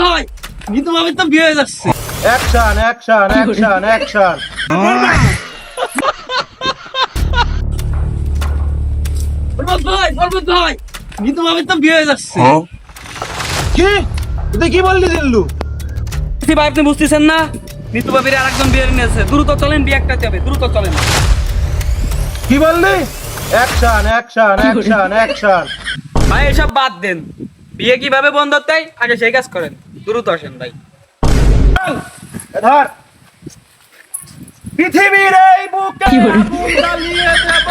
ভাই নিতু ভাবে তো বিয়ে হয়ে যাচ্ছে। Action action action action. ভাই নিতু ভাবে তো বিয়ে হয়ে যাচ্ছে। কি তুই কি বললি দিল্লু? ভাই আপনি বুঝতেছেন না, নিতু ভাবির আর একজন বিয়ে নিয়েছে। দ্রুত চলেন, বিয়ে একটা যাবে, দ্রুত চলেন। কি বললি? Action action action action. ভাই এসব বাদ দেন, বিয়ে কিভাবে বন্ধ হতে আগে সেই কাজ করেন। দ্রুত আসেন ভাই। ধর পৃথিবীর এই বুকে আগুন জ্বালিয়ে দেব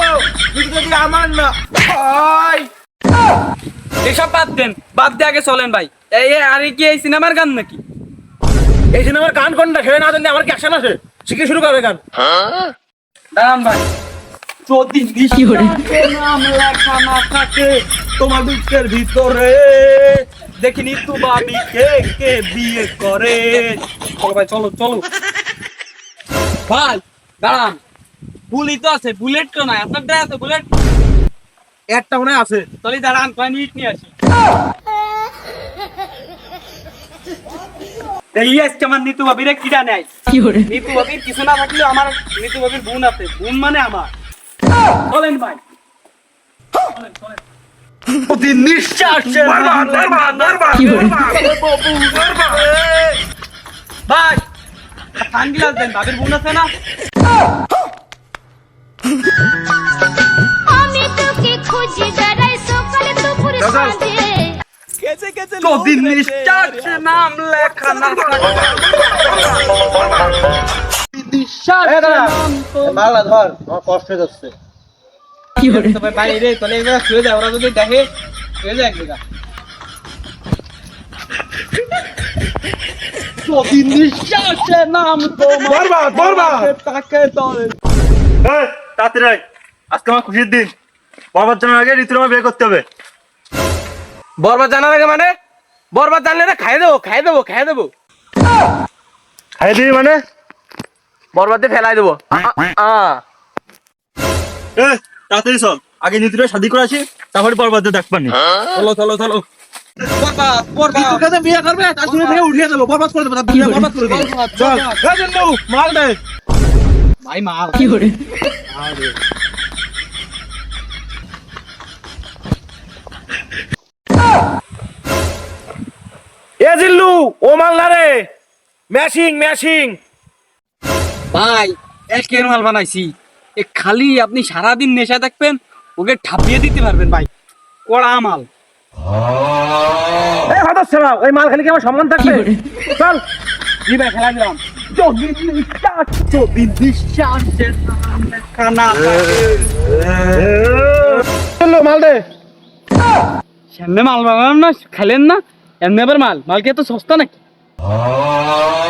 যদি আমার না হয়। এসব বাদ দেন, বাদ দিয়ে আগে চলেন ভাই। এই আরে কি এই সিনেমার গান নাকি? এই সিনেমার গান কোনটা খেয়ে না জানি আমার কি অ্যাকশন আছে? শিখে শুরু করবে গান। দাঁড়ান ভাই। যদি নিঃশ্বাসের নাম লেখা না থাকে তোমার বুকের ভিতরে, দেখিনি তো ভাবি কে কে বিয়ে করে। চলো ভাই, চলো চলো ভাই। দাঁড়ান, বুলেট তো আছে, বুলেট তো নাই আপনার দেয় আছে বুলেট? একটা মনে আছে। চলি দাঁড়ান, 5 মিনিট নিয়ে আসি। এই আজকে আমার নিতু ভাবির কিরা নেয়। নিতু ভাবির কিছু না থাকলেও আমার নিতু ভাবির বোন আছে, বোন মানে আমার। বলেন ভাই, প্রতি নিঃশ্বাসে ভাই সানগ্লাস দেন, ভাবির বোন আছে না? আমি তোকে খুঁজি বেড়াই সকালে দুপুরে সাঁঝে। যদি নিঃশ্বাসে নাম লেখা না মালা ধর, আমার কষ্ট হচ্ছে। বাইরে তাহলে এবার শুয়ে যায়, ওরা যদি দেখে শুয়ে যায় একদিকা। যদি নিঃশ্বাসে নাম বরবাদ, বরবাদ। তাকে তলে। তাড়াতাড়ি আয়, আজকে আমার খুশির দিন। বরবাদ জানার আগে ঋতুর আমার বিয়ে করতে হবে। বরবাদ জানার আগে মানে? বরবাদ জানলে না খাই দেবো, খাই দেবো, খাই দেবো। খাই দিবি মানে? বরবাদে ফেলাই দেবো। তাড়াতাড়ি চল, আগে ঋতুরে শাদি করে আসি, তারপরে বরবাদে দেখবানি। চলো চলো চলো। বরবাদ বরবাদ তোর কাছে বিয়ে করবে তার শুনে থেকে উঠিয়ে দেবো, বরবাদ করে দেবো, তার বিয়ে বরবাদ করে দেবো। চল এই দিল্লু মাল দে। ভাই মাল এ দিল্লু ও মাল না রে, ম্যাশিং ম্যাশিং। ভাই একের মাল বানাইছি। এ খালি আপনি সারাদিন নেশা দেখবেন, ওকে ঠাপিয়ে দিতে পারবেন ভাই। কড়া মাল। এই হঠাৎ সেবা ওই মাল খালি কি আমার সম্মান থাকবে? চল জি ভাই, খেলা দিলাম। যদি নিঃশ্বাসে নাম লেখা না থাকে। দিল্লু মাল দে। সামনে মাল বানান না, খেলেন না এমনি আবার মাল। মাল কি এত সস্তা নাকি?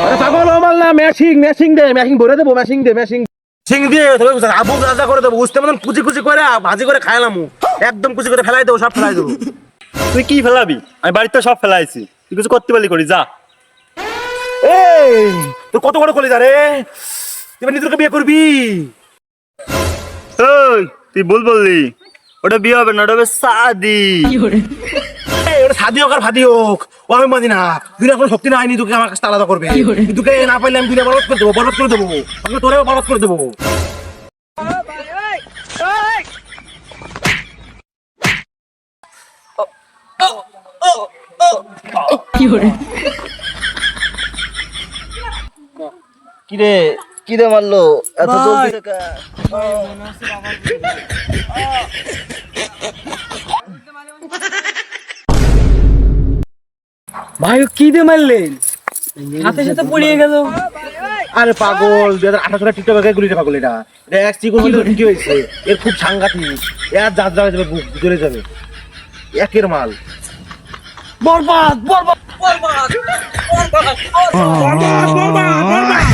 আরে পাগল ও মাল না, ম্যাশিং ম্যাশিং দে, ম্যাশিং ভরে দেবো, ম্যাশিং দে, ম্যাশিং সিং দিয়ে তবে আবু রাজা করে দেবো, বুঝতে মতন কুচি কুচি করে ভাজি করে খাইলাম, একদম কুচি করে ফেলাই দেবো, সব ফেলাই দেবো। তুই কি ফেলাবি? আমি বাড়িতে সব ফেলাইছি, তুই কিছু করতে পারলি করি যা। এই তোর কত বড় কলিজা রে, তুই নিজেকে বিয়ে করবি? ওই তুই ভুল বললি, ওটা বিয়ে হবে না, ওটা হবে শাদি। ওটা শাদি হোক আর ফাদি হোক, ও আমি মানি না। দুনিয়া কোনো শক্তি নাই নি তোকে আমার কাছে আলাদা করবে। তোকে না পাইলে আমি দুনিয়া বরবাদ করে দেবো, বরবাদ করে দেবো, আমি তোরেও বরবাদ করে দেবো। কিরে কিরে মারলো এত জলদি থেকে? ভাই কি দিয়ে মারলেন? সাথে সাথে পড়িয়ে গেল। আরে পাগল 2018 সালে টিকটক আগে গুলিটা পাগল, এটা এটা এক চিকন হলে কি হয়েছে, এর খুব সাংঘাতিক, এর যা যা যাবে জ্বলে যাবে, একের মাল। বরবাদ বরবাদ বরবাদ বরবাদ বরবাদ বরবাদ।